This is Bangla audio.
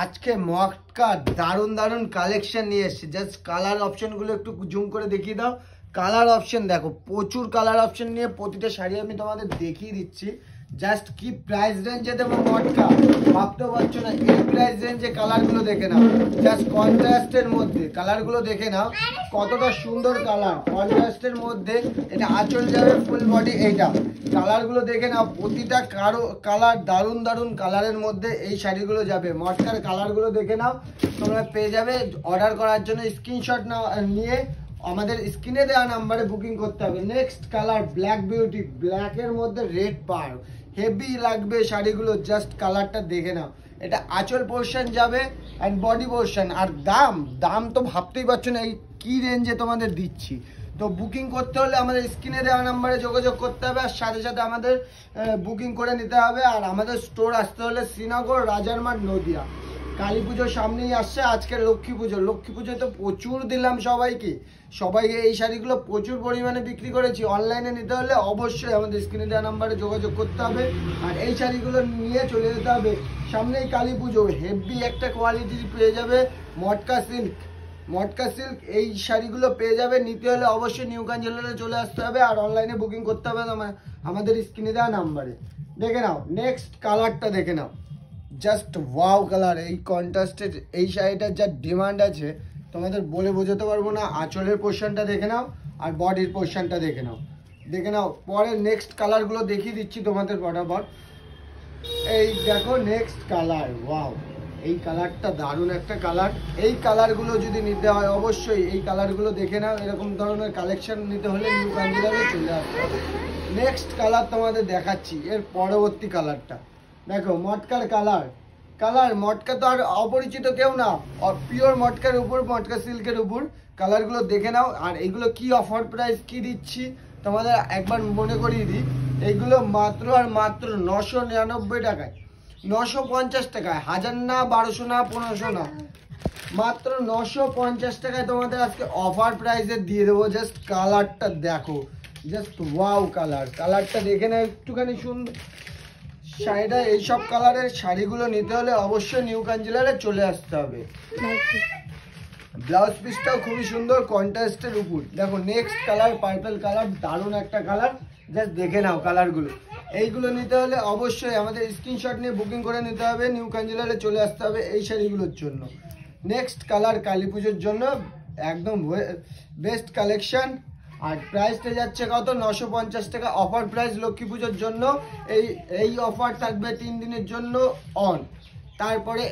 আজকে মটকা দারুণ দারুণ কালেকশন নিয়ে এসেছি। জাস্ট কালার অপশনগুলো একটু জুম করে দেখিয়ে দাও। কালার অপশন দেখো, প্রচুর কালার অপশন নিয়ে প্রতিটা শাড়ি আমি তোমাদের দেখিয়ে দিচ্ছি। জাস্ট কি প্রাইস রেঞ্জে দেবো মটকা ভাবতে পারছো না। এই প্রাইস রেঞ্জে কালারগুলো দেখে নাও, জাস্ট কন্ট্রাস্টের মধ্যে কালারগুলো দেখে নাও কতটা সুন্দর কালার। কন্ট্রাস্টের মধ্যে এটা আঁচল যাবে ফুল বডি, এইটা কালারগুলো দেখে নাও। প্রতিটা কালার দারুণ দারুণ কালারের মধ্যে এই শাড়িগুলো যাবে। মটকার কালারগুলো দেখে নাও, তোমরা পেয়ে যাবে। অর্ডার করার জন্য স্ক্রিনশট নিয়ে আমাদের স্ক্রিনে দেওয়া নাম্বারে বুকিং করতে হবে। নেক্সট কালার ব্ল্যাক বিউটি, ব্ল্যাকের মধ্যে রেড পার, হেভি লাগবে শাড়িগুলো। জাস্ট কালারটা দেখে নাও। এটা আঁচল পোর্শন যাবে অ্যান্ড বডি পোর্শন। আর দাম তো ভাবতেই পারছো না এই কি রেঞ্জে তোমাদের দিচ্ছি। তো বুকিং করতে হলে আমাদের স্ক্রিনে দেওয়া নাম্বারে যোগাযোগ করতে হবে, আর সাথে সাথে আমাদের বুকিং করে নিতে হবে। আর আমাদের স্টোর আসতে হলে শ্রীনগর, রাজারমাট, নদিয়া। কালী পুজোর সামনেই আসছে, আজকে লক্ষ্মী পুজো। লক্ষ্মী পুজোয় তো প্রচুর দিলাম সবাইকে এই শাড়িগুলো প্রচুর পরিমাণে বিক্রি করেছি। অনলাইনে নিতে হলে অবশ্যই আমাদের স্ক্রিনে দেওয়া নাম্বারে যোগাযোগ করতে হবে, আর এই শাড়িগুলো নিয়ে চলে যেতে হবে। সামনেই কালী পুজো, হেভি একটা কোয়ালিটি পেয়ে যাবে। মটকা সিল্ক এই শাড়িগুলো পেয়ে যাবে। নিতে হলে অবশ্যই নিউ কাঞ্জিলারে চলে আসতে হবে, আর অনলাইনে বুকিং করতে হবে আমাদের স্ক্রিনে দেওয়া নাম্বারে। দেখে নাও নেক্সট কালারটা, দেখে নাও জাস্ট ওয়াও কালার। এই কন্ট্রাস্টের এই শাড়িটার যা ডিমান্ড আছে তোমাদের বলে বোঝাতে পারবো না। আঁচলের পোর্শনটা দেখে নাও আর বডির পোর্শনটা দেখে নাও। পরে নেক্সট কালারগুলো দেখিয়ে দিচ্ছি তোমাদের ফটাফট। এই দেখো নেক্সট কালার, ওয়াও এই কালারটা দারুণ একটা কালার। এই কালারগুলো যদি নিতে হয় অবশ্যই এই কালারগুলো দেখে নাও। এরকম ধরনের কালেকশন নিতে হলে নিউ কাঞ্জিলারে চলে আসতে হবে। নেক্সট কালার তোমাদের দেখাচ্ছি, এর পরবর্তী কালারটা দেখো। মটকার মটকা তো আর অপরিচিত কেউ না, পিওর মটকার উপর, মটকা সিল্কের উপর কালারগুলো দেখে নাও। আর এইগুলো কি অফার প্রাইস কি দিচ্ছি তোমাদের একবার মনে করিয়ে দিই। এইগুলো মাত্র আর মাত্র 999 টাকায়, 950 টাকায়, 1000 না, 1200 না, 1500 না, মাত্র 950 টাকায় তোমাদের আজকে অফার প্রাইসে দিয়ে দেবো। জাস্ট কালারটা দেখো, জাস্ট ওয়াও কালারটা দেখে নাও একটুখানি সুন্দর শাড়িটা। এইসব কালারের শাড়িগুলো নিতে হলে অবশ্যই নিউ কাঞ্জিলারে চলে আসতে হবে। ব্লাউজ পিসটাও খুবই সুন্দর কন্ট্রাস্টের উপর। দেখো নেক্সট কালার পার্পল কালার, দারুণ একটা কালার। জাস্ট দেখে নাও কালারগুলো। এইগুলো নিতে হলে অবশ্যই আমাদের স্ক্রিনশট নিয়ে বুকিং করে নিতে হবে, নিউ কাঞ্জিলারে চলে আসতে হবে এই শাড়িগুলোর জন্য। নেক্সট কালার কালী পুজোর জন্য একদম বেস্ট কালেকশন। আর প্রাইসটা যাচ্ছে কত, 950 টাকা অফার প্রাইস লক্ষ্মী পুজোর জন্য। এই অফার থাকবে 3 দিনের জন্য অন। তারপরে